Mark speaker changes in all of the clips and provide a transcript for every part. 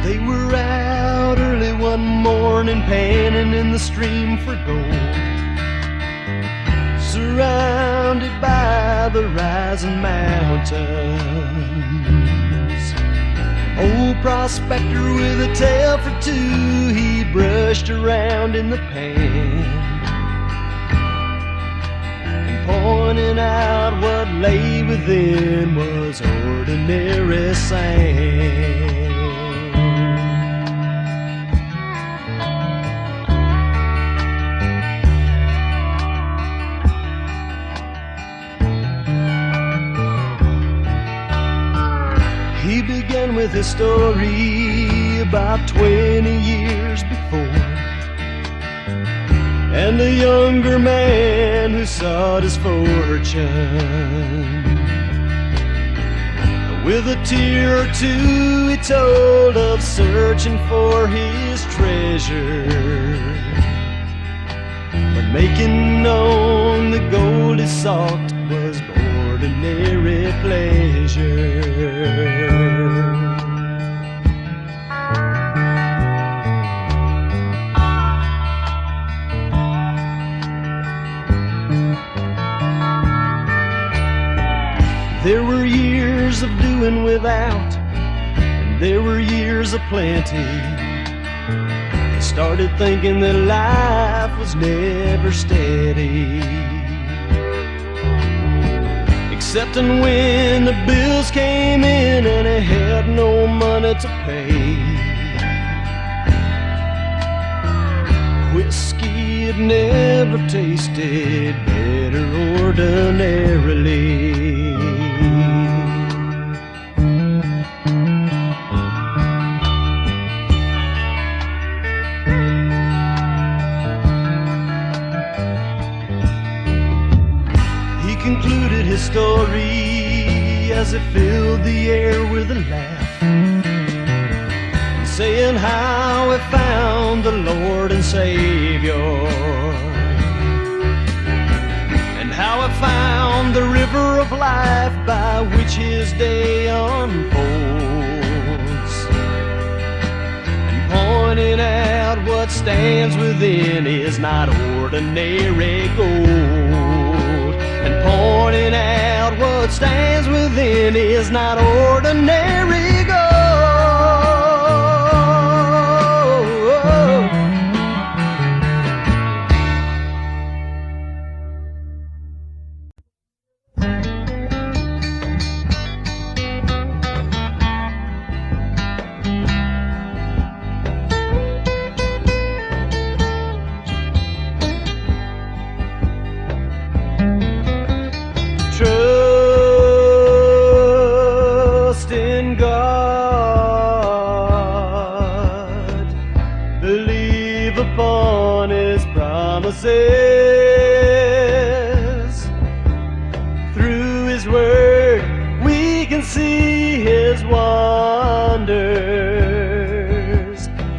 Speaker 1: They were out early one morning, panning in the stream for gold, surrounded by the rising mountains. Old prospector with a tale for two, he brushed around in the pan, and pointing out what lay within was ordinary sand. He began with his story about 20 years before, and a younger man who sought his fortune. With a tear or two he told of searching for his treasure, but making known the gold he sought was ordinary pleasure. There were years of doing without, and there were years of plenty. He started thinking that life was never steady, excepting when the bills came in and he had no money to pay. Whiskey had never tasted better ordinarily. Concluded his story as it filled the air with a laugh, saying how he found the Lord and Savior, and how he found the river of life by which his day unfolds, and pointing out what stands within is not ordinary gold, and pointing out what stands within is not ordinary gold. Trust in God, believe upon His promises. Through His word we can see His wonders,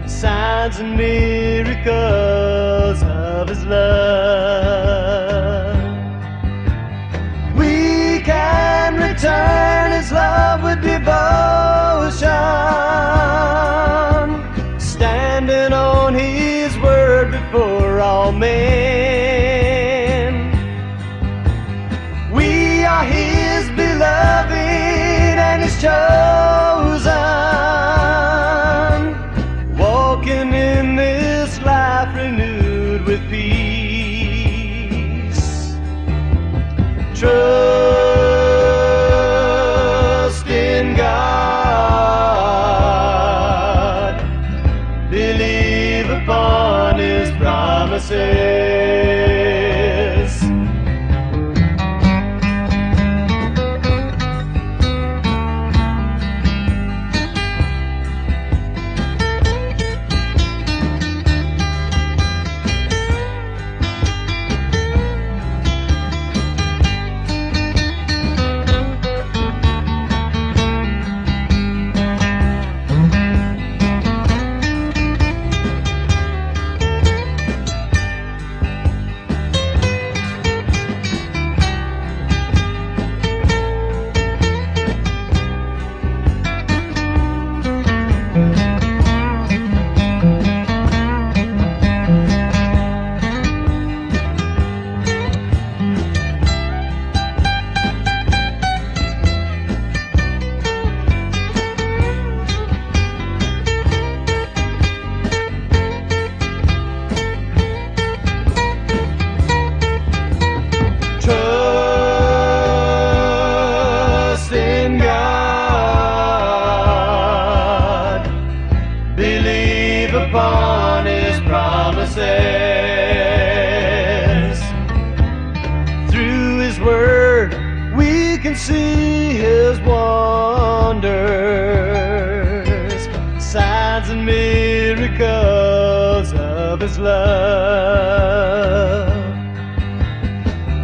Speaker 1: signs and miracles of His love. We can return His love with devotion, standing on His word before all men. We are His beloved and His chosen, walking in this life renewed with peace. Trust in God, believe upon His promises. promises. Through His Word we can see His wonders, signs and miracles of His love.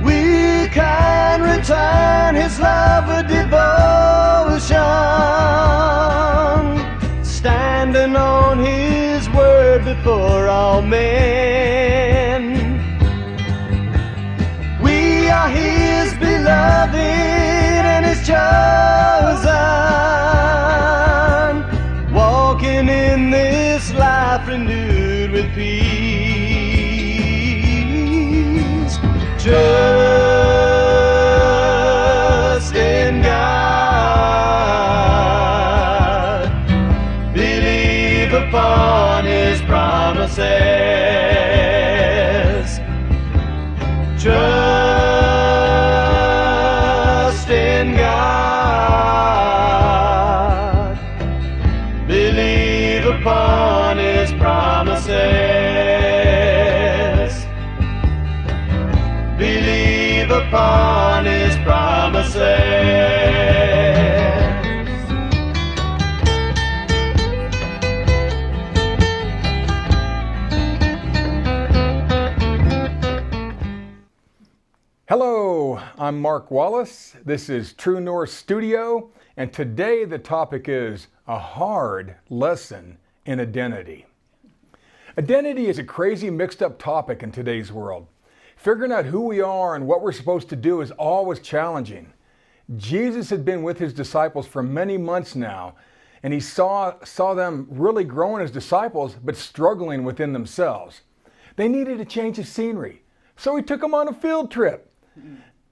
Speaker 1: We can return His love with devotion, standing on His word before all men. We are His beloved and His chosen, walking in this life renewed with peace. Trust in God, believe upon His promises. Trust in God, believe upon His promises. Believe upon His promises.
Speaker 2: Hello, I'm Mark Wallace. This is True North Studio, and today the topic is a hard lesson in identity. Identity is a crazy mixed up topic in today's world. Figuring out who we are and what we're supposed to do is always challenging. Jesus had been with His disciples for many months now, and He saw them really growing as disciples, but struggling within themselves. They needed a change of scenery, so He took them on a field trip.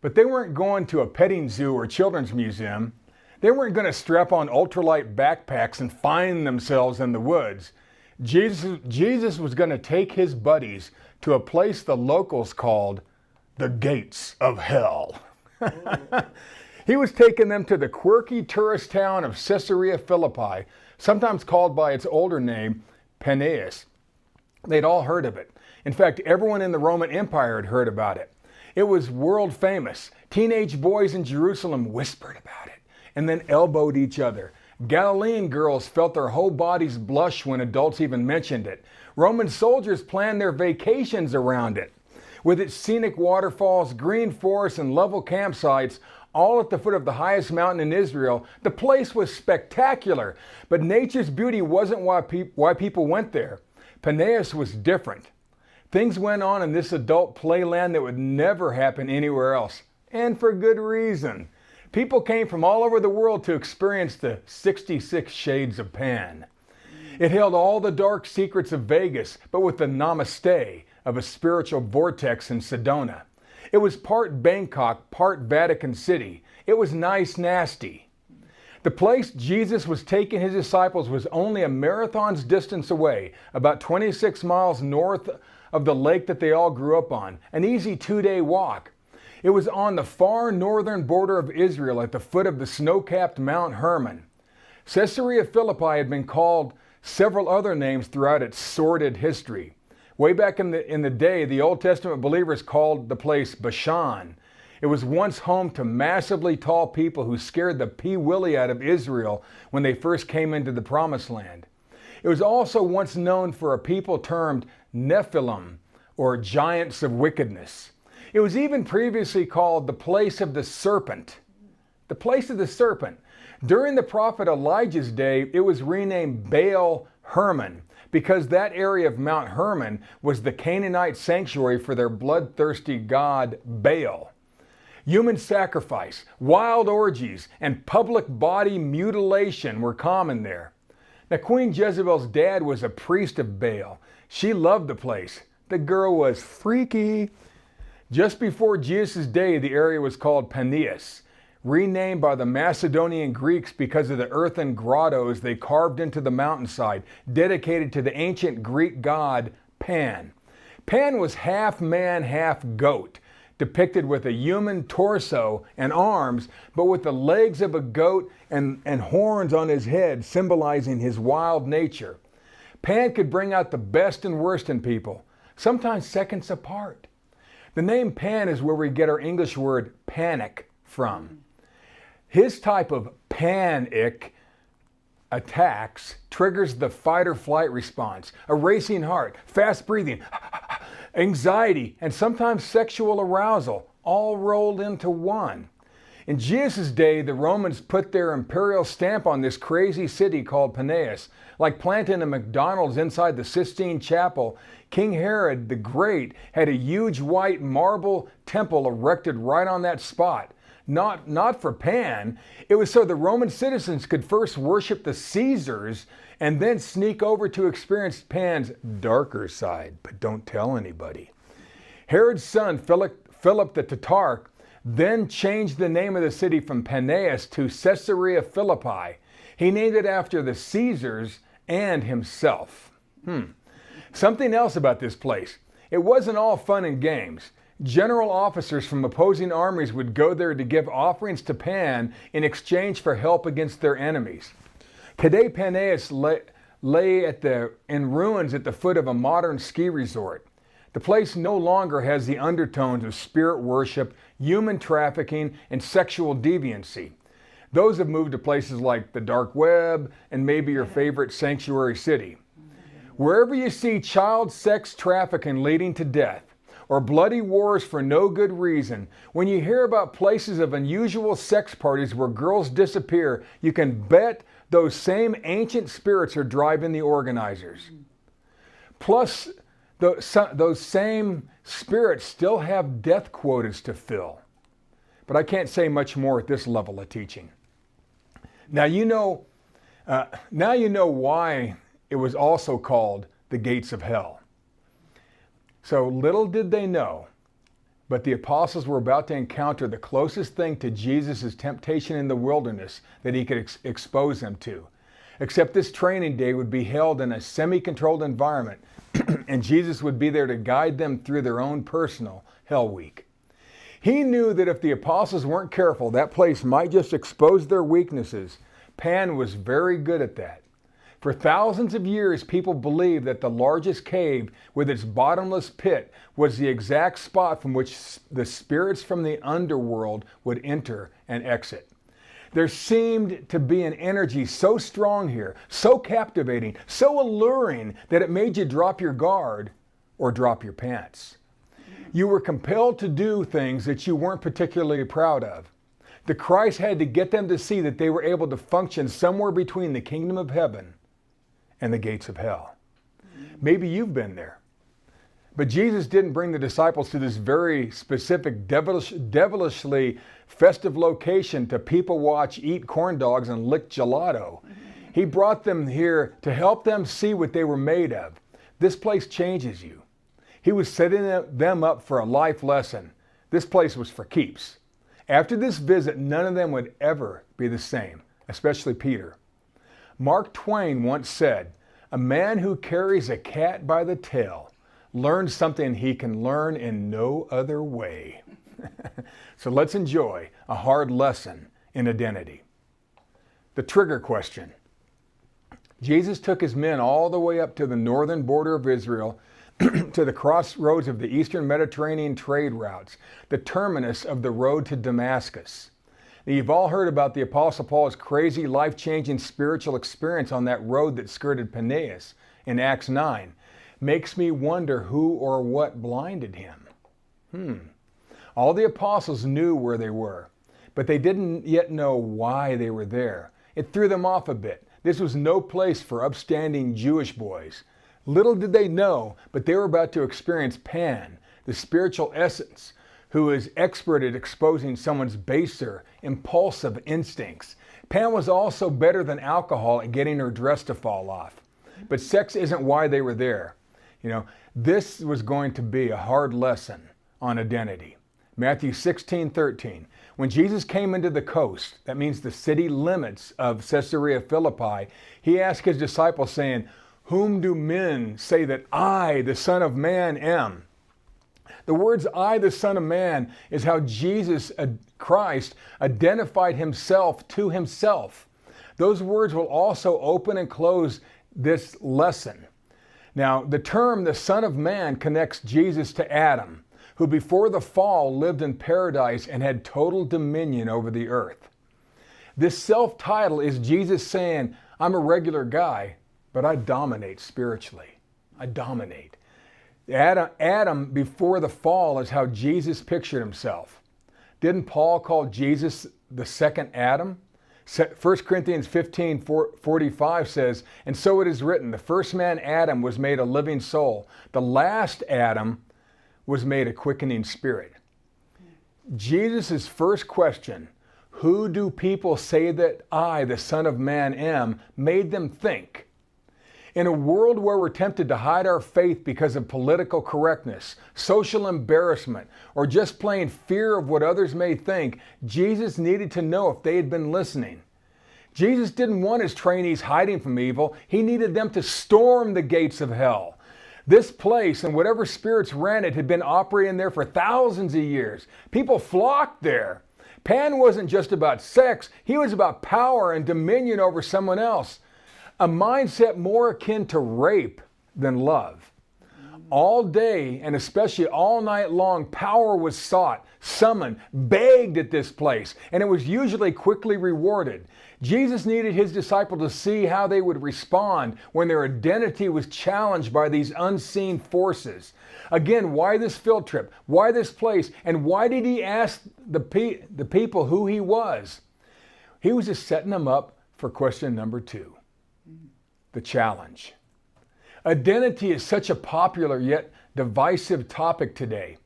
Speaker 2: But they weren't going to a petting zoo or children's museum. They weren't going to strap on ultralight backpacks and find themselves in the woods. Jesus was going to take His buddies to a place the locals called the gates of hell. He was taking them to the quirky tourist town of Caesarea Philippi, sometimes called by its older name, Paneas. They'd all heard of it. In fact, everyone in the Roman Empire had heard about it. It was world famous. Teenage boys in Jerusalem whispered about it and then elbowed each other. Galilean girls felt their whole bodies blush when adults even mentioned it. Roman soldiers planned their vacations around it. With its scenic waterfalls, green forests, and level campsites, all at the foot of the highest mountain in Israel, the place was spectacular. But nature's beauty wasn't why people went there. Paneas was different. Things went on in this adult playland that would never happen anywhere else, and for good reason. People came from all over the world to experience the 66 Shades of Pan. It held all the dark secrets of Vegas, but with the namaste of a spiritual vortex in Sedona. It was part Bangkok, part Vatican City. It was nice nasty. The place Jesus was taking His disciples was only a marathon's distance away, about 26 miles north of the lake that they all grew up on, an easy 2-day walk. It was on the far northern border of Israel at the foot of the snow-capped Mount Hermon. Caesarea Philippi had been called several other names throughout its sordid history. Way back in the day, the Old Testament believers called the place Bashan. It was once home to massively tall people who scared the pee-willy out of Israel when they first came into the Promised Land. It was also once known for a people termed Nephilim, or giants of wickedness. It was even previously called the place of the serpent. The place of the serpent. During the prophet Elijah's day, it was renamed Baal Hermon, because that area of Mount Hermon was the Canaanite sanctuary for their bloodthirsty god Baal. Human sacrifice, wild orgies, and public body mutilation were common there. Now, Queen Jezebel's dad was a priest of Baal. She loved the place. The girl was freaky. Just before Jesus' day, the area was called Paneas, renamed by the Macedonian Greeks because of the earthen grottos they carved into the mountainside, dedicated to the ancient Greek god Pan. Pan was half man, half goat, depicted with a human torso and arms, but with the legs of a goat and horns on his head, symbolizing his wild nature. Pan could bring out the best and worst in people. sometimes seconds apart. The name Pan is where we get our English word panic from. His type of panic attacks triggers the fight or flight response, a racing heart, fast breathing, anxiety, and sometimes sexual arousal, all rolled into one. In Jesus' day, the Romans put their imperial stamp on this crazy city called Paneas. Like planting a McDonald's inside the Sistine Chapel, King Herod the Great had a huge white marble temple erected right on that spot. Not for Pan. It was so the Roman citizens could first worship the Caesars and then sneak over to experience Pan's darker side. But don't tell anybody. Herod's son, Philip the Tatar, then changed the name of the city from Paneas to Caesarea Philippi. He named it after the Caesars and himself. Something else about this place. It wasn't all fun and games. General officers from opposing armies would go there to give offerings to Pan in exchange for help against their enemies. Today, Paneas lay in ruins at the foot of a modern ski resort. The place no longer has the undertones of spirit worship, human trafficking, and sexual deviancy. Those have moved to places like the dark web and maybe your favorite sanctuary city. Wherever you see child sex trafficking leading to death, or bloody wars for no good reason, when you hear about places of unusual sex parties where girls disappear, you can bet those same ancient spirits are driving the organizers. Plus, those same spirits still have death quotas to fill. But I can't say much more at this level of teaching. Now you know why it was also called the gates of hell. So little did they know, but the apostles were about to encounter the closest thing to Jesus' temptation in the wilderness that he could expose them to. Except this training day would be held in a semi-controlled environment, and Jesus would be there to guide them through their own personal hell week. He knew that if the apostles weren't careful, that place might just expose their weaknesses. Pan was very good at that. For thousands of years, people believed that the largest cave with its bottomless pit was the exact spot from which the spirits from the underworld would enter and exit. There seemed to be an energy so strong here, so captivating, so alluring that it made you drop your guard or drop your pants. You were compelled to do things that you weren't particularly proud of. The Christ had to get them to see that they were able to function somewhere between the kingdom of heaven and the gates of hell. Maybe you've been there. But Jesus didn't bring the disciples to this very specific, devilishly festive location to people watch, eat corn dogs, and lick gelato. He brought them here to help them see what they were made of. This place changes you. He was setting them up for a life lesson. This place was for keeps. After this visit, none of them would ever be the same, especially Peter. Mark Twain once said, "A man who carries a cat by the tail learns something he can learn in no other way." So let's enjoy a hard lesson in identity. The trigger question. Jesus took his men all the way up to the northern border of Israel, to the crossroads of the eastern Mediterranean trade routes, the terminus of the road to Damascus. Now, you've all heard about the Apostle Paul's crazy, life-changing spiritual experience on that road that skirted Paneas in Acts 9. Makes me wonder who or what blinded him. All the apostles knew where they were, but they didn't yet know why they were there. It threw them off a bit. This was no place for upstanding Jewish boys. Little did they know, but they were about to experience Pan, the spiritual essence, who is expert at exposing someone's baser, impulsive instincts. Pan was also better than alcohol at getting her dress to fall off. But sex isn't why they were there. This was going to be a hard lesson on identity. Matthew 16:13. When Jesus came into the coast, that means the city limits of Caesarea Philippi, he asked his disciples saying, "Whom do men say that I, the Son of Man, am?" The words "I, the Son of Man" is how Jesus Christ identified himself to himself. Those words will also open and close this lesson. Now, the term the Son of Man connects Jesus to Adam, who before the fall lived in paradise and had total dominion over the earth. This self-title is Jesus saying, I'm a regular guy, but I dominate spiritually. I dominate. Adam before the fall is how Jesus pictured himself. Didn't Paul call Jesus the second Adam? 1 Corinthians 15:45 says, and so it is written, the first man Adam was made a living soul. The last Adam was made a quickening spirit. Jesus' first question, who do people say that I, the Son of Man, am, made them think. In a world where we're tempted to hide our faith because of political correctness, social embarrassment, or just plain fear of what others may think, Jesus needed to know if they had been listening. Jesus didn't want his trainees hiding from evil. He needed them to storm the gates of hell. This place and whatever spirits ran it had been operating there for thousands of years. People flocked there. Pan wasn't just about sex. He was about power and dominion over someone else. A mindset more akin to rape than love. All day and especially all night long, power was sought, summoned, begged at this place, and it was usually quickly rewarded. Jesus needed his disciples to see how they would respond when their identity was challenged by these unseen forces. Again, why this field trip? Why this place? And why did he ask the people who he was? He was just setting them up for question number 2. The challenge. Identity is such a popular yet divisive topic today.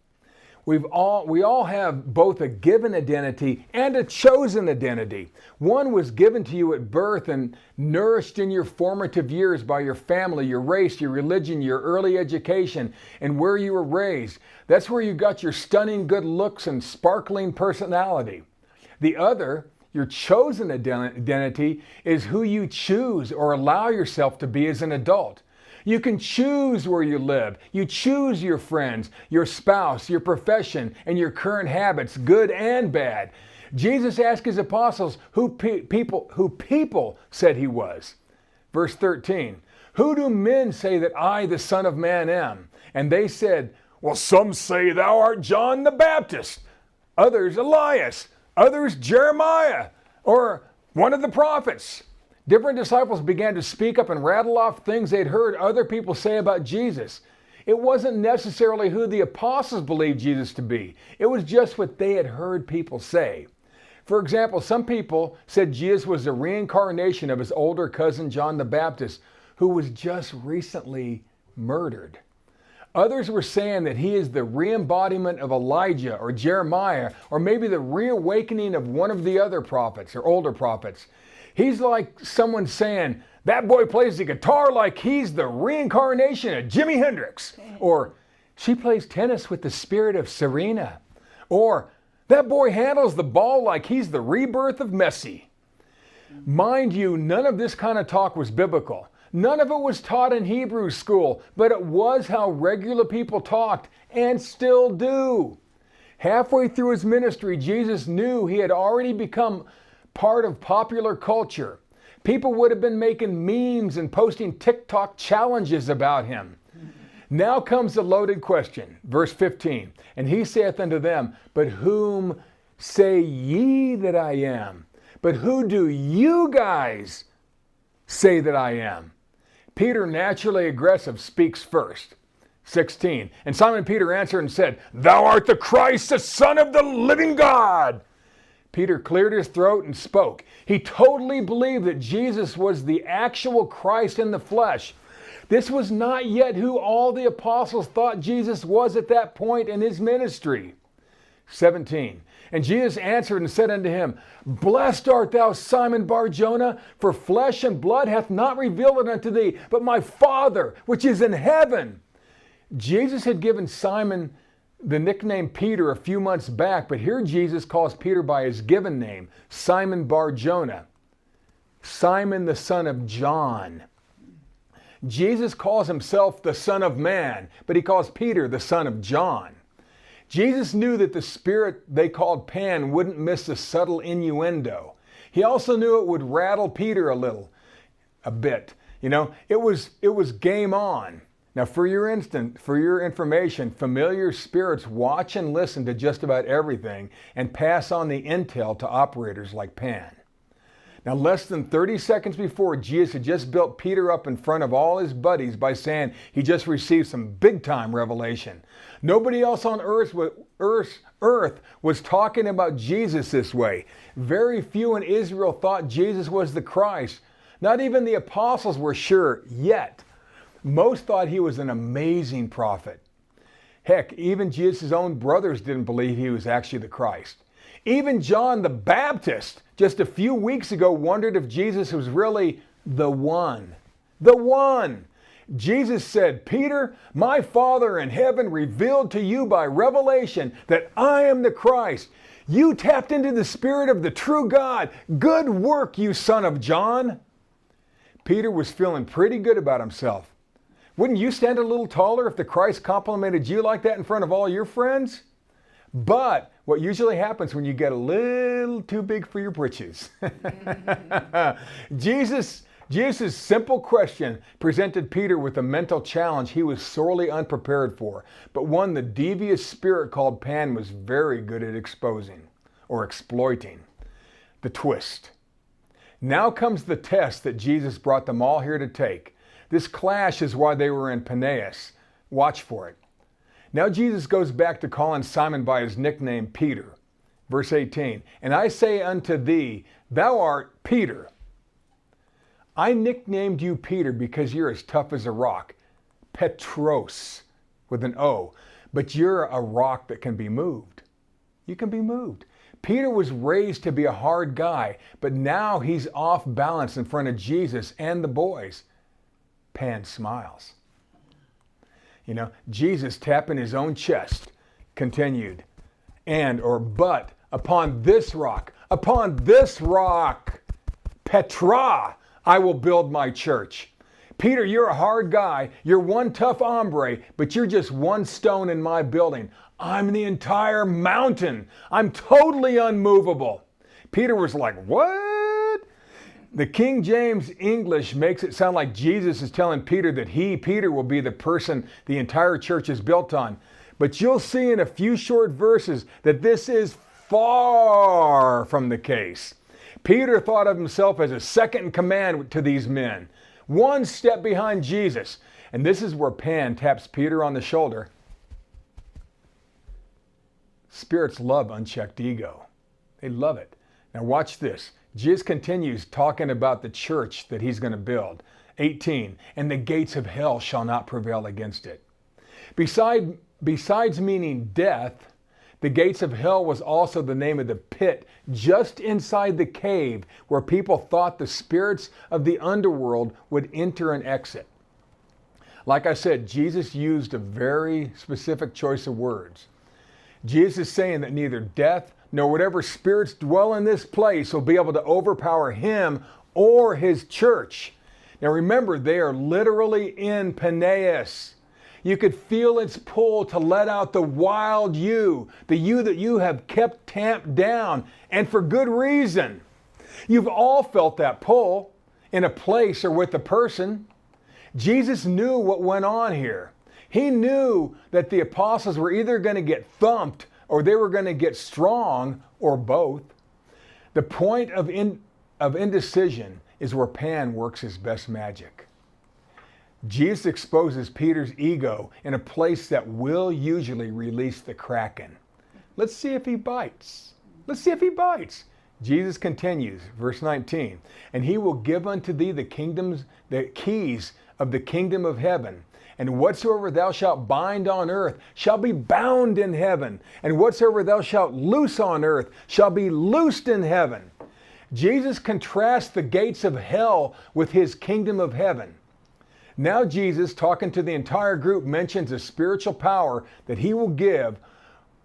Speaker 2: We all have both a given identity and a chosen identity. One was given to you at birth and nourished in your formative years by your family, your race, your religion, your early education, and where you were raised. That's where you got your stunning good looks and sparkling personality. The other, your chosen identity, is who you choose or allow yourself to be as an adult. You can choose where you live. You choose your friends, your spouse, your profession, and your current habits, good and bad. Jesus asked his apostles who people said he was. Verse 13, who do men say that I, the Son of Man, am? And they said, well, some say thou art John the Baptist, others Elias, others Jeremiah, or one of the prophets. Different disciples began to speak up and rattle off things they'd heard other people say about Jesus. It wasn't necessarily who the apostles believed Jesus to be. It was just what they had heard people say. For example, some people said Jesus was the reincarnation of his older cousin John the Baptist, who was just recently murdered. Others were saying that he is the re-embodiment of Elijah or Jeremiah, or maybe the reawakening of one of the other prophets or older prophets. He's like someone saying, that boy plays the guitar like he's the reincarnation of Jimi Hendrix. Or, she plays tennis with the spirit of Serena. Or, that boy handles the ball like he's the rebirth of Messi. Mind you, none of this kind of talk was biblical. None of it was taught in Hebrew school, but it was how regular people talked and still do. Halfway through his ministry, Jesus knew he had already become part of popular culture. People would have been making memes and posting TikTok challenges about him. Now comes the loaded question, verse 15. And he saith unto them, but whom say ye that I am? But who do you guys say that I am? Peter, naturally aggressive, speaks first. 16. And Simon Peter answered and said, thou art the Christ, the Son of the living God. Peter cleared his throat and spoke. He totally believed that Jesus was the actual Christ in the flesh. This was not yet who all the apostles thought Jesus was at that point in his ministry. 17. And Jesus answered and said unto him, blessed art thou, Simon Bar-Jonah, for flesh and blood hath not revealed it unto thee, but my Father which is in heaven. Jesus had given Simon the nickname Peter a few months back, but here Jesus calls Peter by his given name, Simon Bar-Jonah, Simon the son of John. Jesus calls himself the Son of Man, but he calls Peter the son of John. Jesus knew that the spirit they called Pan wouldn't miss the subtle innuendo. He also knew it would rattle Peter a bit. You know, it was game on. Now, for your information, familiar spirits watch and listen to just about everything and pass on the intel to operators like Pan. Now, less than 30 seconds before, Jesus had just built Peter up in front of all his buddies by saying he just received some big-time revelation. Nobody else on earth was talking about Jesus this way. Very few in Israel thought Jesus was the Christ. Not even the apostles were sure yet. Most thought he was an amazing prophet. Heck, even Jesus' own brothers didn't believe he was actually the Christ. Even John the Baptist, just a few weeks ago, wondered if Jesus was really the one. The one! Jesus said, Peter, my Father in heaven revealed to you by revelation that I am the Christ. You tapped into the Spirit of the true God. Good work, you son of John. Peter was feeling pretty good about himself. Wouldn't you stand a little taller if the Christ complimented you like that in front of all your friends? But what usually happens when you get a little too big for your britches. Jesus' simple question presented Peter with a mental challenge he was sorely unprepared for, but one the devious spirit called Pan was very good at exposing or exploiting. The twist. Now comes the test that Jesus brought them all here to take. This clash is why they were in Paneas. Watch for it. Now Jesus goes back to calling Simon by his nickname Peter. Verse 18, and I say unto thee, thou art Peter. I nicknamed you Peter because you're as tough as a rock. Petros, with an O. But you're a rock that can be moved. You can be moved. Peter was raised to be a hard guy, but now he's off balance in front of Jesus and the boys. Pan smiles. You know, Jesus tapping his own chest, continued, but upon this rock, Petra, I will build my church. Peter, you're a hard guy. You're one tough hombre, but you're just one stone in my building. I'm the entire mountain. I'm totally unmovable. Peter was like, what? The King James English makes it sound like Jesus is telling Peter that he, Peter, will be the person the entire church is built on. But you'll see in a few short verses that this is far from the case. Peter thought of himself as a second in command to these men, one step behind Jesus. And this is where Pan taps Peter on the shoulder. Spirits love unchecked ego. They love it. Now watch this. Jesus continues talking about the church that he's going to build. 18, and the gates of hell shall not prevail against it. Besides meaning death, the gates of hell was also the name of the pit just inside the cave where people thought the spirits of the underworld would enter and exit. Like I said, Jesus used a very specific choice of words. Jesus is saying that neither death nor whatever spirits dwell in this place will be able to overpower him or his church. Now remember, they are literally in Paneas. You could feel its pull to let out the wild you, the you that you have kept tamped down, and for good reason. You've all felt that pull in a place or with a person. Jesus knew what went on here. He knew that the apostles were either going to get thumped or they were going to get strong, or both. The point of indecision is where Pan works his best magic. Jesus exposes Peter's ego in a place that will usually release the Kraken. Let's see if he bites. Let's see if he bites. Jesus continues, verse 19, and he will give unto thee the keys of the kingdom of heaven. And whatsoever thou shalt bind on earth shall be bound in heaven. And whatsoever thou shalt loose on earth shall be loosed in heaven. Jesus contrasts the gates of hell with his kingdom of heaven. Now Jesus, talking to the entire group, mentions a spiritual power that he will give,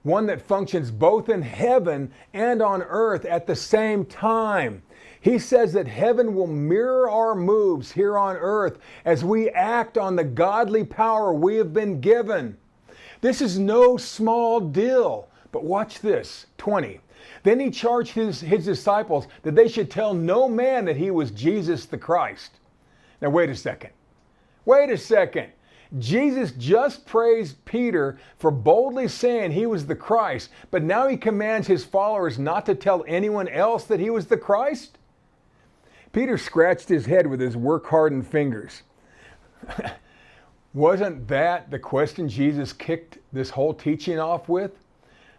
Speaker 2: one that functions both in heaven and on earth at the same time. He says that heaven will mirror our moves here on earth as we act on the godly power we have been given. This is no small deal. But watch this, 20. Then he charged his disciples that they should tell no man that he was Jesus the Christ. Now wait a second. Wait a second. Jesus just praised Peter for boldly saying he was the Christ, but now he commands his followers not to tell anyone else that he was the Christ? Peter scratched his head with his work-hardened fingers. Wasn't that the question Jesus kicked this whole teaching off with?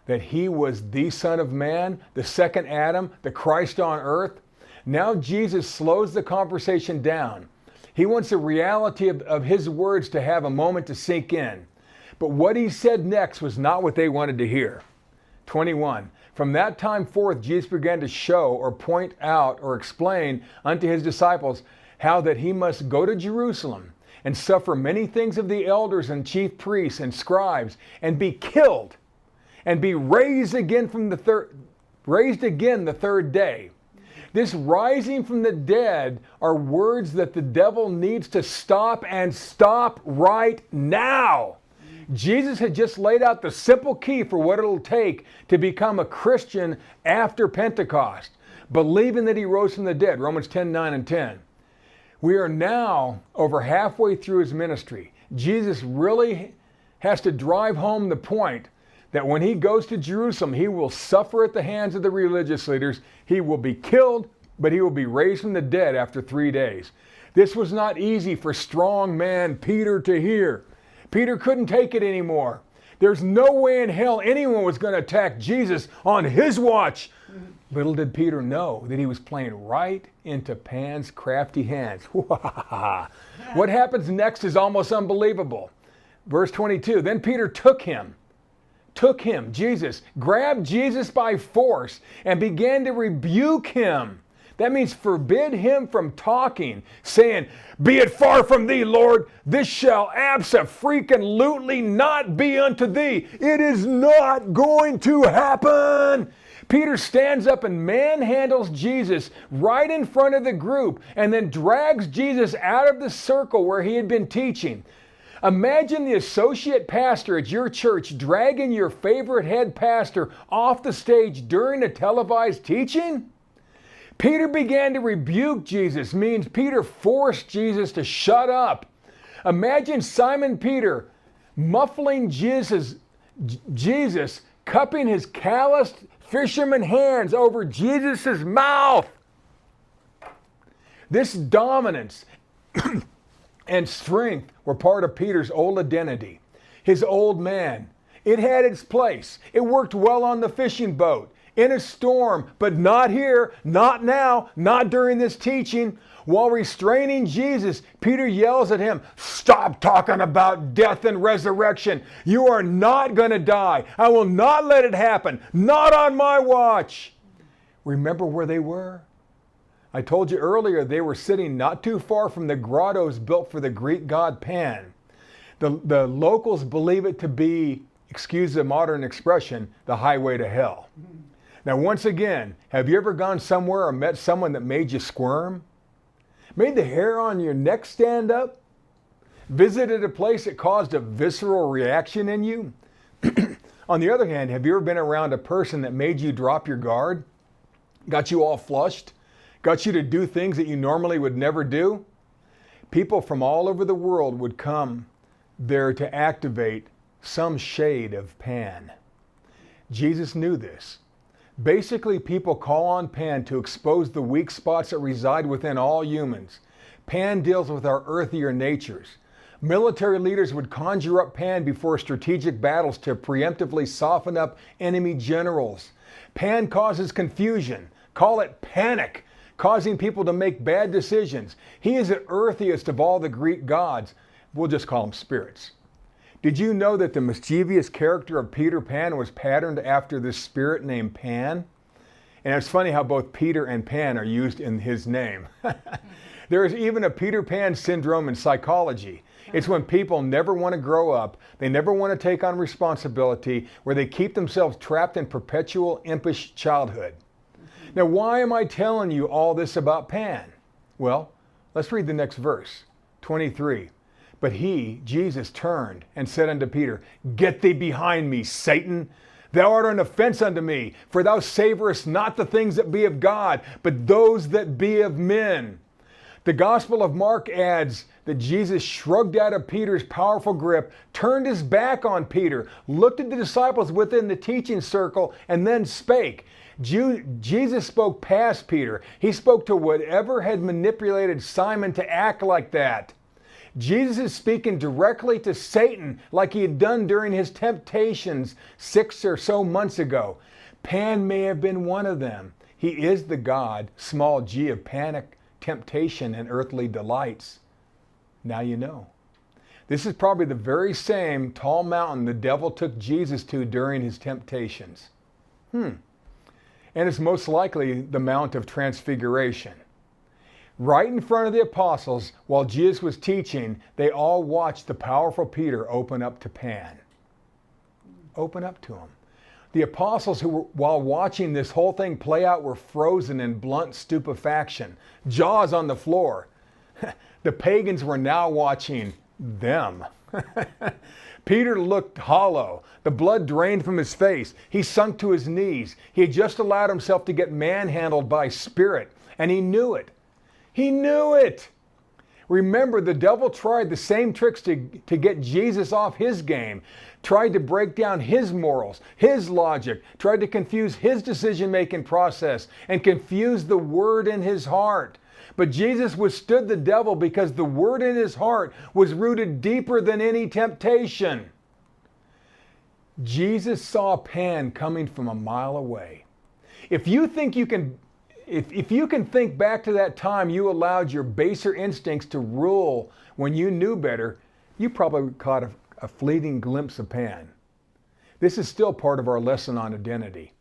Speaker 2: That he was the Son of Man, the second Adam, the Christ on earth? Now Jesus slows the conversation down. He wants the reality of his words to have a moment to sink in. But what he said next was not what they wanted to hear. 21. From that time forth, Jesus began to show or point out or explain unto his disciples how that he must go to Jerusalem and suffer many things of the elders and chief priests and scribes and be killed and be raised again the third day. This rising from the dead are words that the devil needs to stop, and stop right now. Jesus had just laid out the simple key for what it'll take to become a Christian after Pentecost, believing that he rose from the dead, Romans 10:9 and 10. We are now over halfway through his ministry. Jesus really has to drive home the point that when he goes to Jerusalem, he will suffer at the hands of the religious leaders. He will be killed, but he will be raised from the dead after 3 days. This was not easy for strong man Peter to hear. Peter couldn't take it anymore. There's no way in hell anyone was going to attack Jesus on his watch. Little did Peter know that he was playing right into Pan's crafty hands. What happens next is almost unbelievable. Verse 22, then Peter took him, Jesus, grabbed Jesus by force and began to rebuke him. That means forbid him from talking, saying, be it far from thee, Lord, this shall abso-freaking-lutely not be unto thee. It is not going to happen. Peter stands up and manhandles Jesus right in front of the group and then drags Jesus out of the circle where he had been teaching. Imagine the associate pastor at your church dragging your favorite head pastor off the stage during a televised teaching? Peter began to rebuke Jesus, means Peter forced Jesus to shut up. Imagine Simon Peter muffling Jesus, cupping his calloused fisherman hands over Jesus' mouth. This dominance and strength were part of Peter's old identity, his old man. It had its place. It worked well on the fishing boat, in a storm, but not here, not now, not during this teaching. While restraining Jesus, Peter yells at him, stop talking about death and resurrection. You are not going to die. I will not let it happen. Not on my watch. Remember where they were? I told you earlier they were sitting not too far from the grottos built for the Greek god Pan. The locals believe it to be, excuse the modern expression, the highway to hell. Now, once again, have you ever gone somewhere or met someone that made you squirm? Made the hair on your neck stand up? Visited a place that caused a visceral reaction in you? On the other hand, have you ever been around a person that made you drop your guard? Got you all flushed? Got you to do things that you normally would never do? People from all over the world would come there to activate some shade of Pan. Jesus knew this. Basically, people call on Pan to expose the weak spots that reside within all humans. Pan deals with our earthier natures. Military leaders would conjure up Pan before strategic battles to preemptively soften up enemy generals. Pan causes confusion. Call it panic, causing people to make bad decisions. He is the earthiest of all the Greek gods. We'll just call them spirits. Did you know that the mischievous character of Peter Pan was patterned after this spirit named Pan? And it's funny how both Peter and Pan are used in his name. There is even a Peter Pan syndrome in psychology. It's when people never want to grow up, they never want to take on responsibility, where they keep themselves trapped in perpetual impish childhood. Now, why am I telling you all this about Pan? Well, let's read the next verse, 23. But he, Jesus, turned and said unto Peter, get thee behind me, Satan. Thou art an offense unto me, for thou savorest not the things that be of God, but those that be of men. The Gospel of Mark adds that Jesus shrugged out of Peter's powerful grip, turned his back on Peter, looked at the disciples within the teaching circle, and then spake. Jesus spoke past Peter. He spoke to whatever had manipulated Simon to act like that. Jesus is speaking directly to Satan like he had done during his temptations 6 or so months ago. Pan may have been one of them. He is the God, small g, of panic, temptation, and earthly delights. Now you know. This is probably the very same tall mountain the devil took Jesus to during his temptations. And it's most likely the Mount of Transfiguration. Right in front of the apostles, while Jesus was teaching, they all watched the powerful Peter open up to Pan. Open up to him. The apostles who were, while watching this whole thing play out, were frozen in blunt stupefaction, jaws on the floor. The pagans were now watching them. Peter looked hollow. The blood drained from his face. He sunk to his knees. He had just allowed himself to get manhandled by spirit, and he knew it. He knew it. Remember, the devil tried the same tricks to get Jesus off his game, tried to break down his morals, his logic, tried to confuse his decision-making process, and confuse the word in his heart. But Jesus withstood the devil because the word in his heart was rooted deeper than any temptation. Jesus saw Pan coming from a mile away. If you can think back to that time you allowed your baser instincts to rule when you knew better, you probably caught a fleeting glimpse of Pan. This is still part of our lesson on identity.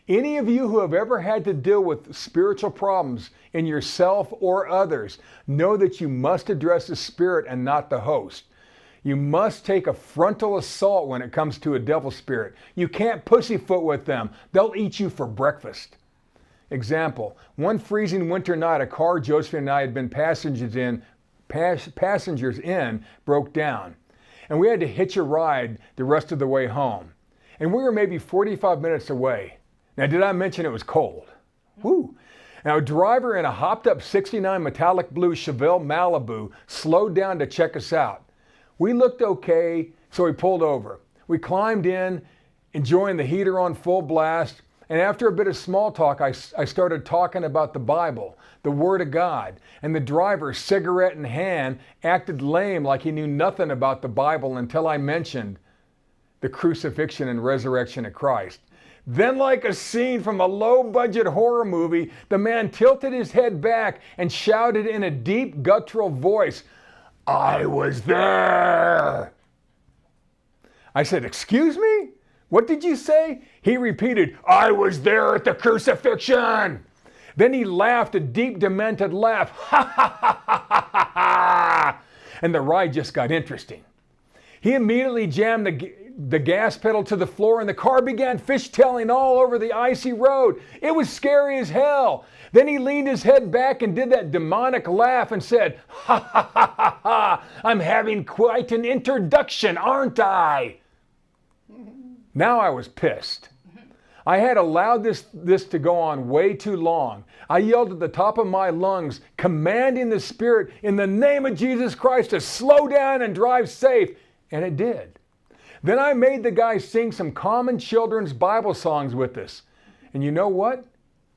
Speaker 2: Any of you who have ever had to deal with spiritual problems in yourself or others know that you must address the spirit and not the host. You must take a frontal assault when it comes to a devil spirit. You can't pussyfoot with them. They'll eat you for breakfast. Example, one freezing winter night, a car Josephine and I had been passengers in broke down. And we had to hitch a ride the rest of the way home. And we were maybe 45 minutes away. Now, did I mention it was cold? Woo! Now, a driver in a hopped-up 69 metallic blue Chevelle Malibu slowed down to check us out. We looked okay, so we pulled over. We climbed in, enjoying the heater on full blast, and after a bit of small talk, I started talking about the Bible, the Word of God, and the driver, cigarette in hand, acted lame like he knew nothing about the Bible until I mentioned the crucifixion and resurrection of Christ. Then, like a scene from a low-budget horror movie, the man tilted his head back and shouted in a deep, guttural voice, "I was there!" I said, "Excuse me? What did you say?" He repeated, "I was there at the crucifixion." Then he laughed a deep, demented laugh. Ha ha ha ha ha ha ha! And the ride just got interesting. He immediately jammed the gas pedal to the floor and the car began fishtailing all over the icy road. It was scary as hell. Then he leaned his head back and did that demonic laugh and said, "Ha ha ha ha ha! I'm having quite an introduction, aren't I?" Now I was pissed. I had allowed this to go on way too long. I yelled at the top of my lungs, commanding the Spirit in the name of Jesus Christ to slow down and drive safe, and it did. Then I made the guy sing some common children's Bible songs with us. And you know what?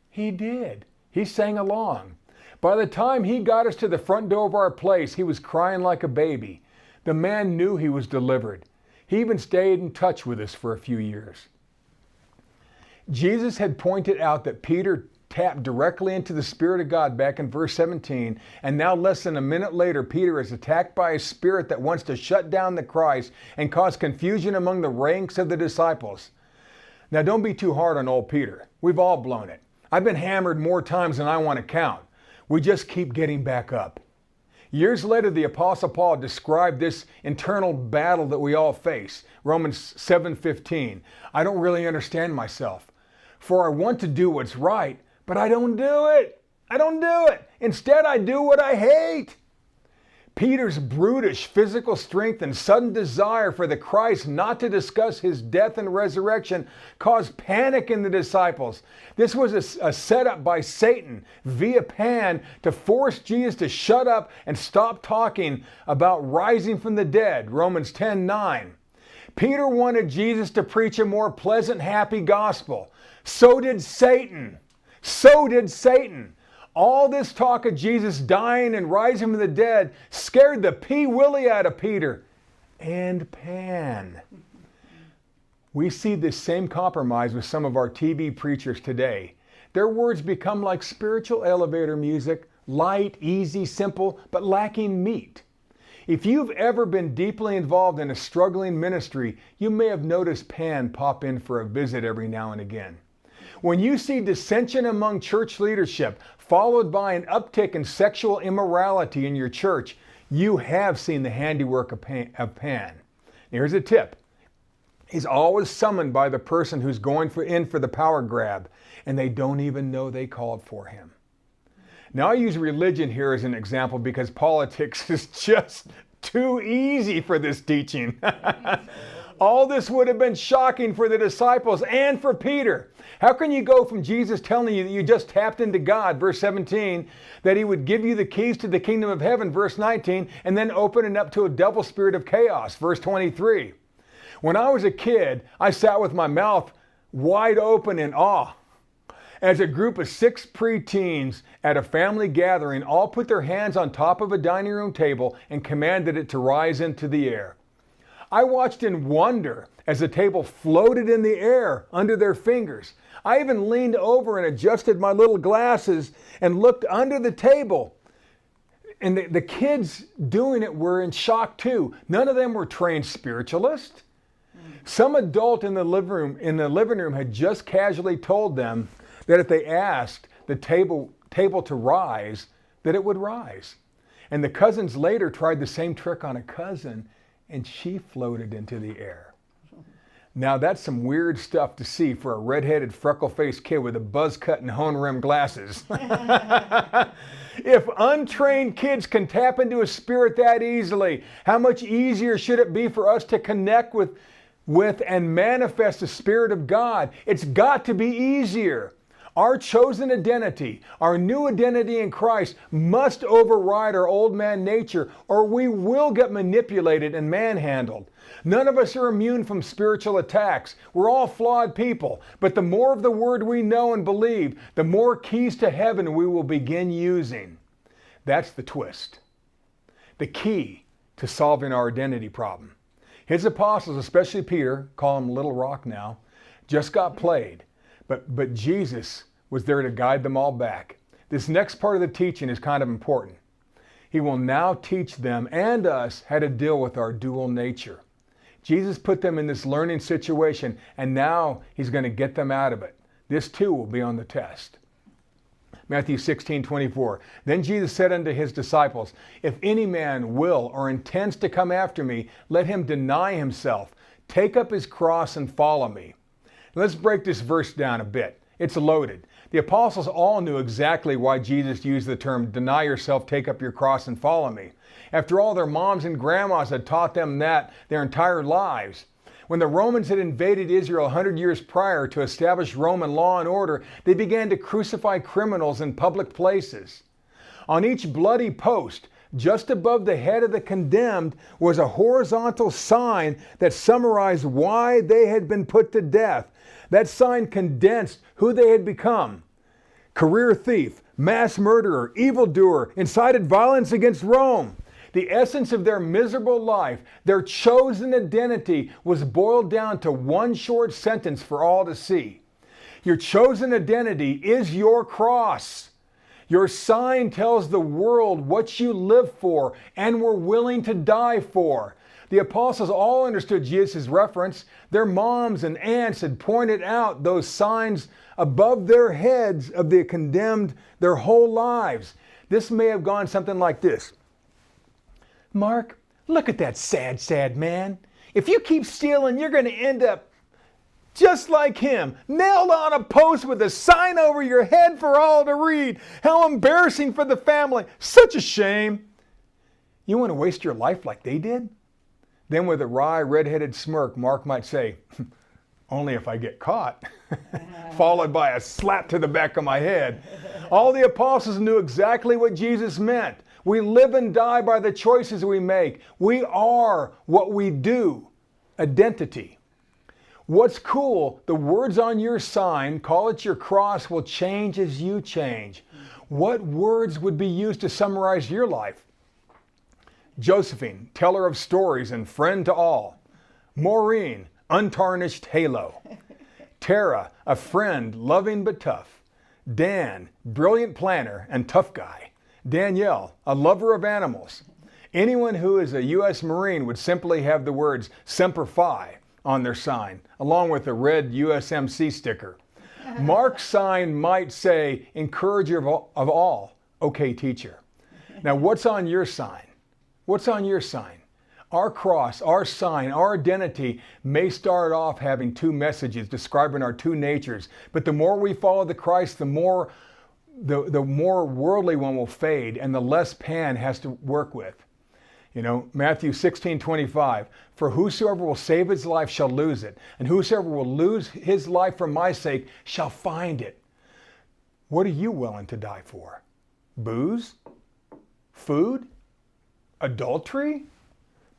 Speaker 2: He did. He sang along. By the time he got us to the front door of our place, he was crying like a baby. The man knew he was delivered. He even stayed in touch with us for a few years. Jesus had pointed out that Peter tapped directly into the Spirit of God back in verse 17, and now less than a minute later, Peter is attacked by a spirit that wants to shut down the Christ and cause confusion among the ranks of the disciples. Now, don't be too hard on old Peter. We've all blown it. I've been hammered more times than I want to count. We just keep getting back up. Years later, the Apostle Paul described this internal battle that we all face. Romans 7:15. I don't really understand myself. For I want to do what's right, but I don't do it. I don't do it. Instead, I do what I hate. Peter's brutish physical strength and sudden desire for the Christ not to discuss his death and resurrection caused panic in the disciples. This was a setup by Satan via Pan to force Jesus to shut up and stop talking about rising from the dead, Romans 10:9. Peter wanted Jesus to preach a more pleasant, happy gospel. So did Satan. So did Satan. All this talk of Jesus dying and rising from the dead scared the pee-willy out of Peter and Pan. We see this same compromise with some of our TV preachers today. Their words become like spiritual elevator music, light, easy, simple, but lacking meat. If you've ever been deeply involved in a struggling ministry, you may have noticed Pan pop in for a visit every now and again. When you see dissension among church leadership, followed by an uptick in sexual immorality in your church, you have seen the handiwork of Pan. Here's a tip. He's always summoned by the person who's going in for the power grab, and they don't even know they called for him. Now I use religion here as an example because politics is just too easy for this teaching. All this would have been shocking for the disciples and for Peter. How can you go from Jesus telling you that you just tapped into God, verse 17, that he would give you the keys to the kingdom of heaven, verse 19, and then open it up to a devil spirit of chaos, verse 23? When I was a kid, I sat with my mouth wide open in awe as a group of 6 preteens at a family gathering all put their hands on top of a dining room table and commanded it to rise into the air. I watched in wonder as the table floated in the air under their fingers. I even leaned over and adjusted my little glasses and looked under the table. And the kids doing it were in shock too. None of them were trained spiritualists. Some adult in the living room had just casually told them that if they asked the table to rise, that it would rise. And the cousins later tried the same trick on a cousin, and she floated into the air. Now that's some weird stuff to see for a red-headed, freckle-faced kid with a buzz cut and hone-rimmed glasses. If untrained kids can tap into a spirit that easily, how much easier should it be for us to connect with and manifest the Spirit of God? It's got to be easier. Our chosen identity, our new identity in Christ, must override our old man nature, or we will get manipulated and manhandled. None of us are immune from spiritual attacks. We're all flawed people, but the more of the Word we know and believe, the more keys to heaven we will begin using. That's the twist. The key to solving our identity problem. His apostles, especially Peter, call him Little Rock now, just got played. But Jesus was there to guide them all back. This next part of the teaching is kind of important. He will now teach them and us how to deal with our dual nature. Jesus put them in this learning situation, and now he's going to get them out of it. This too will be on the test. Matthew 16:24. Then Jesus said unto his disciples, if any man will or intends to come after me, let him deny himself, take up his cross and follow me. Let's break this verse down a bit. It's loaded. The apostles all knew exactly why Jesus used the term, deny yourself, take up your cross and follow me. After all, their moms and grandmas had taught them that their entire lives. When the Romans had invaded Israel 100 years prior to establish Roman law and order, they began to crucify criminals in public places. On each bloody post, just above the head of the condemned, was a horizontal sign that summarized why they had been put to death. That sign condensed who they had become. Career thief, mass murderer, evildoer, incited violence against Rome. The essence of their miserable life, their chosen identity, was boiled down to one short sentence for all to see. Your chosen identity is your cross. Your sign tells the world what you live for and were willing to die for. The apostles all understood Jesus' reference. Their moms and aunts had pointed out those signs above their heads of the condemned their whole lives. This may have gone something like this. Mark, look at that sad, sad man. If you keep stealing, you're going to end up just like him, nailed on a post with a sign over your head for all to read. How embarrassing for the family. Such a shame. You want to waste your life like they did? Then with a wry, red-headed smirk, Mark might say, only if I get caught, followed by a slap to the back of my head. All the apostles knew exactly what Jesus meant. We live and die by the choices we make. We are what we do. Identity. What's cool, the words on your sign, call it your cross, will change as you change. What words would be used to summarize your life? Josephine, teller of stories and friend to all. Maureen, untarnished halo. Tara, a friend, loving but tough. Dan, brilliant planner and tough guy. Danielle, a lover of animals. Anyone who is a U.S. Marine would simply have the words Semper Fi on their sign, along with a red USMC sticker. Mark's sign might say, encourager of all, okay teacher. Now what's on your sign? What's on your sign? Our cross, our sign, our identity may start off having two messages describing our two natures, but the more we follow the Christ, the more worldly one will fade and the less Pan has to work with. You know, Matthew 16:25, for whosoever will save his life shall lose it, and whosoever will lose his life for my sake shall find it. What are you willing to die for? Booze? Food? Adultery?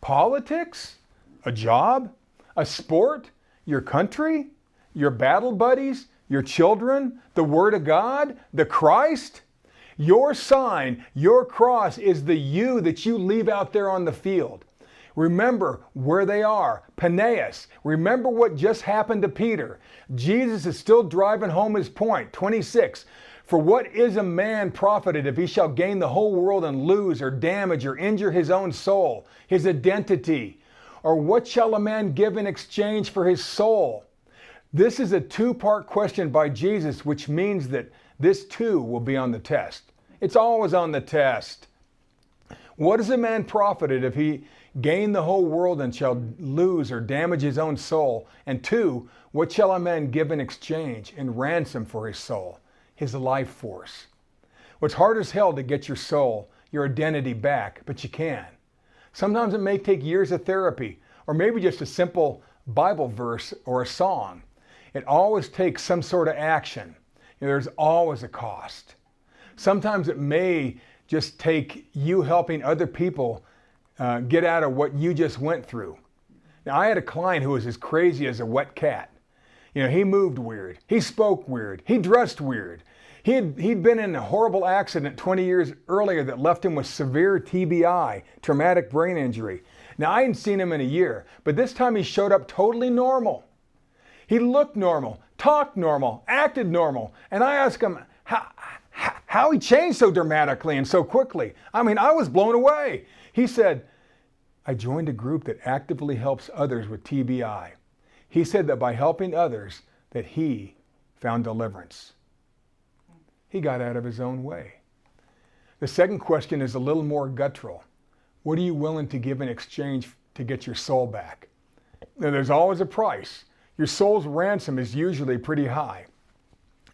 Speaker 2: Politics? A job? A sport? Your country? Your battle buddies? Your children? The Word of God? The Christ? Your sign, your cross is the you that you leave out there on the field. Remember where they are. Paneas. Remember what just happened to Peter. Jesus is still driving home his point. 26. For what is a man profited if he shall gain the whole world and lose or damage or injure his own soul, his identity? Or what shall a man give in exchange for his soul? This is a two-part question by Jesus, which means that this too will be on the test. It's always on the test. What is a man profited if he gain the whole world and shall lose or damage his own soul? And two, what shall a man give in exchange, in ransom for his soul, his life force? Well, it's hard as hell to get your soul, your identity back, but you can. Sometimes it may take years of therapy, or maybe just a simple Bible verse or a song. It always takes some sort of action. You know, there's always a cost. Sometimes it may just take you helping other people get out of what you just went through. Now, I had a client who was as crazy as a wet cat. You know, he moved weird. He spoke weird. He dressed weird. He'd been in a horrible accident 20 years earlier that left him with severe TBI, traumatic brain injury. Now, I hadn't seen him in a year, but this time he showed up totally normal. He looked normal, talked normal, acted normal. And I asked him how he changed so dramatically and so quickly. I mean, I was blown away. He said, I joined a group that actively helps others with TBI. He said that by helping others, that he found deliverance. He got out of his own way. The second question is a little more guttural. What are you willing to give in exchange to get your soul back? Now, there's always a price. Your soul's ransom is usually pretty high.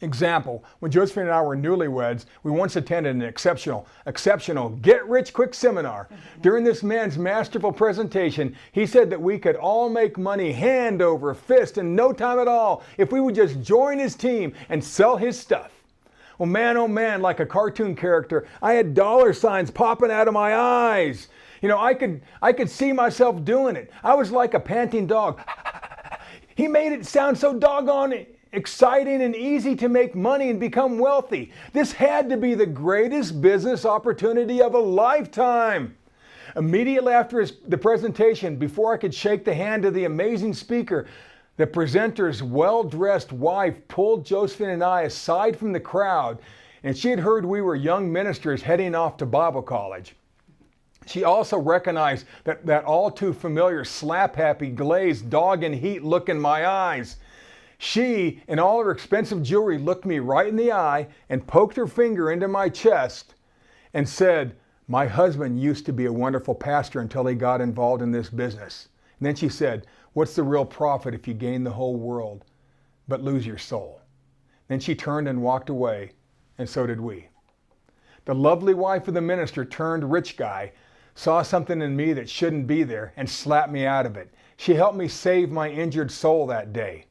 Speaker 2: Example, when Josephine and I were newlyweds, we once attended an exceptional get-rich-quick seminar. During this man's masterful presentation, he said that we could all make money hand over fist in no time at all if we would just join his team and sell his stuff. Well, man, oh man, like a cartoon character, I had dollar signs popping out of my eyes. You know, I could see myself doing it. I was like a panting dog. He made it sound so doggone exciting and easy to make money and become wealthy. This had to be the greatest business opportunity of a lifetime. Immediately after the presentation, before I could shake the hand of the amazing speaker, the presenter's well-dressed wife pulled Josephine and I aside from the crowd, and she had heard we were young ministers heading off to Bible college. She also recognized that all too familiar slap-happy, glazed, dog-in-heat look in my eyes. She, in all her expensive jewelry, looked me right in the eye and poked her finger into my chest and said, my husband used to be a wonderful pastor until he got involved in this business. And then she said, what's the real profit if you gain the whole world but lose your soul? Then she turned and walked away, and so did we. The lovely wife of the minister turned rich guy saw something in me that shouldn't be there and slapped me out of it. She helped me save my injured soul that day.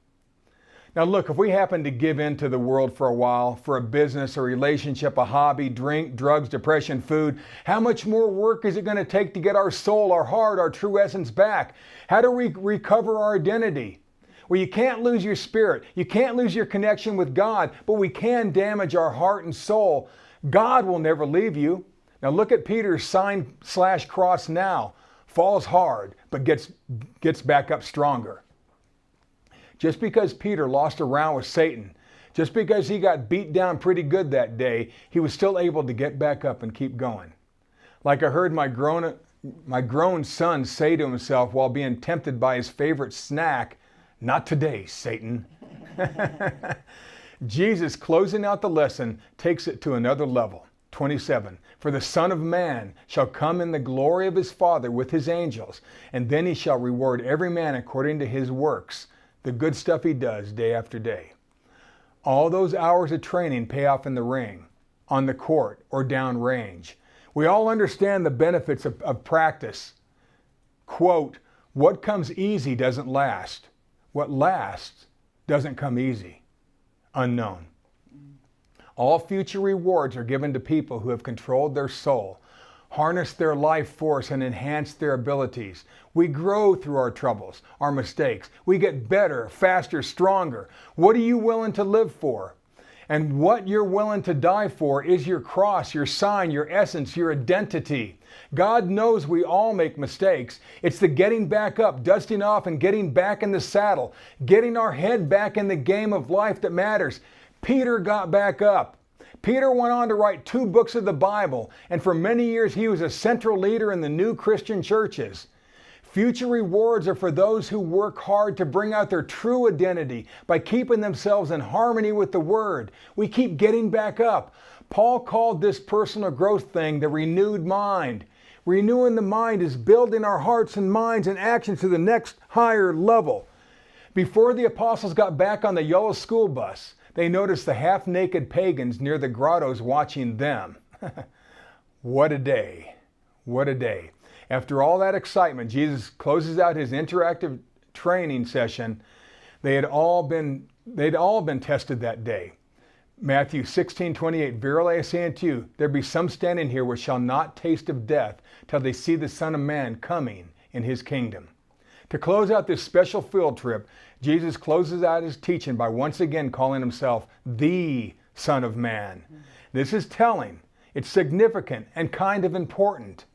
Speaker 2: Now look, if we happen to give in to the world for a while, for a business, a relationship, a hobby, drink, drugs, depression, food, how much more work is it going to take to get our soul, our heart, our true essence back? How do we recover our identity? Well, you can't lose your spirit. You can't lose your connection with God, but we can damage our heart and soul. God will never leave you. Now look at Peter's sign/cross now. Falls hard, but gets back up stronger. Just because Peter lost a round with Satan, just because he got beat down pretty good that day, he was still able to get back up and keep going. Like I heard my grown son say to himself while being tempted by his favorite snack, "Not today, Satan." Jesus, closing out the lesson, takes it to another level. 27, "For the Son of Man shall come in the glory of his Father with his angels, and then he shall reward every man according to his works," the good stuff he does day after day. All those hours of training pay off in the ring, on the court, or down range. We all understand the benefits of practice. Quote, "What comes easy doesn't last. What lasts doesn't come easy." Unknown. All future rewards are given to people who have controlled their soul, harnessed their life force, and enhanced their abilities. We grow through our troubles, our mistakes. We get better, faster, stronger. What are you willing to live for? And what you're willing to die for is your cross, your sign, your essence, your identity. God knows we all make mistakes. It's the getting back up, dusting off, and getting back in the saddle, getting our head back in the game of life that matters. Peter got back up. Peter went on to write 2 books of the Bible, and for many years he was a central leader in the new Christian churches. Future rewards are for those who work hard to bring out their true identity by keeping themselves in harmony with the Word. We keep getting back up. Paul called this personal growth thing the renewed mind. Renewing the mind is building our hearts and minds and actions to the next higher level. Before the apostles got back on the yellow school bus, they noticed the half-naked pagans near the grottos watching them. What a day. What a day. After all that excitement, Jesus closes out his interactive training session. They'd all been tested that day. Matthew 16:28, "Verily I say unto you, there be some standing here which shall not taste of death till they see the Son of Man coming in his kingdom." To close out this special field trip, Jesus closes out his teaching by once again calling himself the Son of Man. This is telling, it's significant, and kind of important.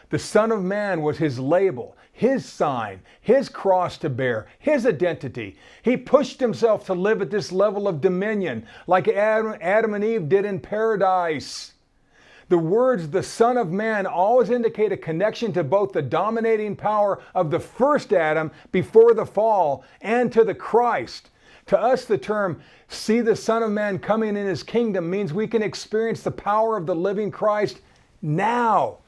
Speaker 2: The Son of Man was his label, his sign, his cross to bear, his identity. He pushed himself to live at this level of dominion like Adam and Eve did in paradise. The words "the Son of Man" always indicate a connection to both the dominating power of the first Adam before the fall and to the Christ. To us, the term "see the Son of Man coming in his kingdom" means we can experience the power of the living Christ now.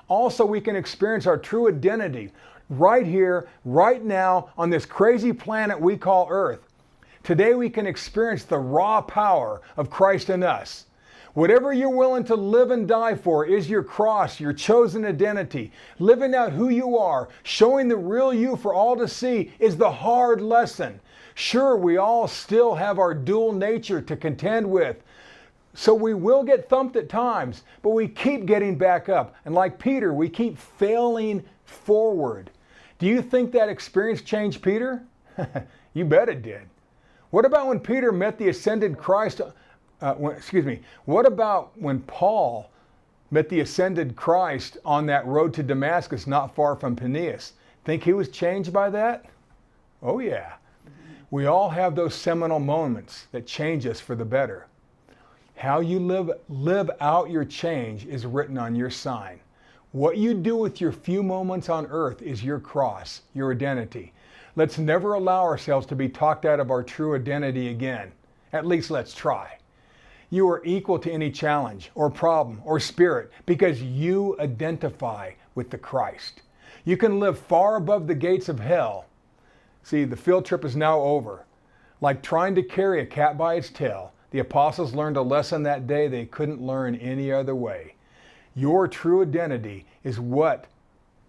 Speaker 2: Also, we can experience our true identity right here, right now, on this crazy planet we call Earth. Today, we can experience the raw power of Christ in us. Whatever you're willing to live and die for is your cross, your chosen identity. Living out who you are, showing the real you for all to see, is the hard lesson. Sure, we all still have our dual nature to contend with, so we will get thumped at times, but we keep getting back up. And like Peter, we keep failing forward. Do you think that experience changed Peter? You bet it did. What about when Peter met the ascended Christ? What about when Paul met the ascended Christ on that road to Damascus not far from Penius? Think he was changed by that? Oh yeah. We all have those seminal moments that change us for the better. How you live out your change is written on your sign. What you do with your few moments on earth is your cross, your identity. Let's never allow ourselves to be talked out of our true identity again. At least let's try. You are equal to any challenge or problem or spirit because you identify with the Christ. You can live far above the gates of hell. See, the field trip is now over. Like trying to carry a cat by its tail, the apostles learned a lesson that day they couldn't learn any other way. Your true identity is what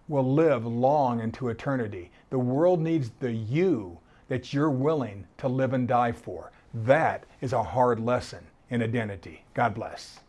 Speaker 2: will live long into eternity. The world needs the you that you're willing to live and die for. That is a hard lesson in identity. God bless.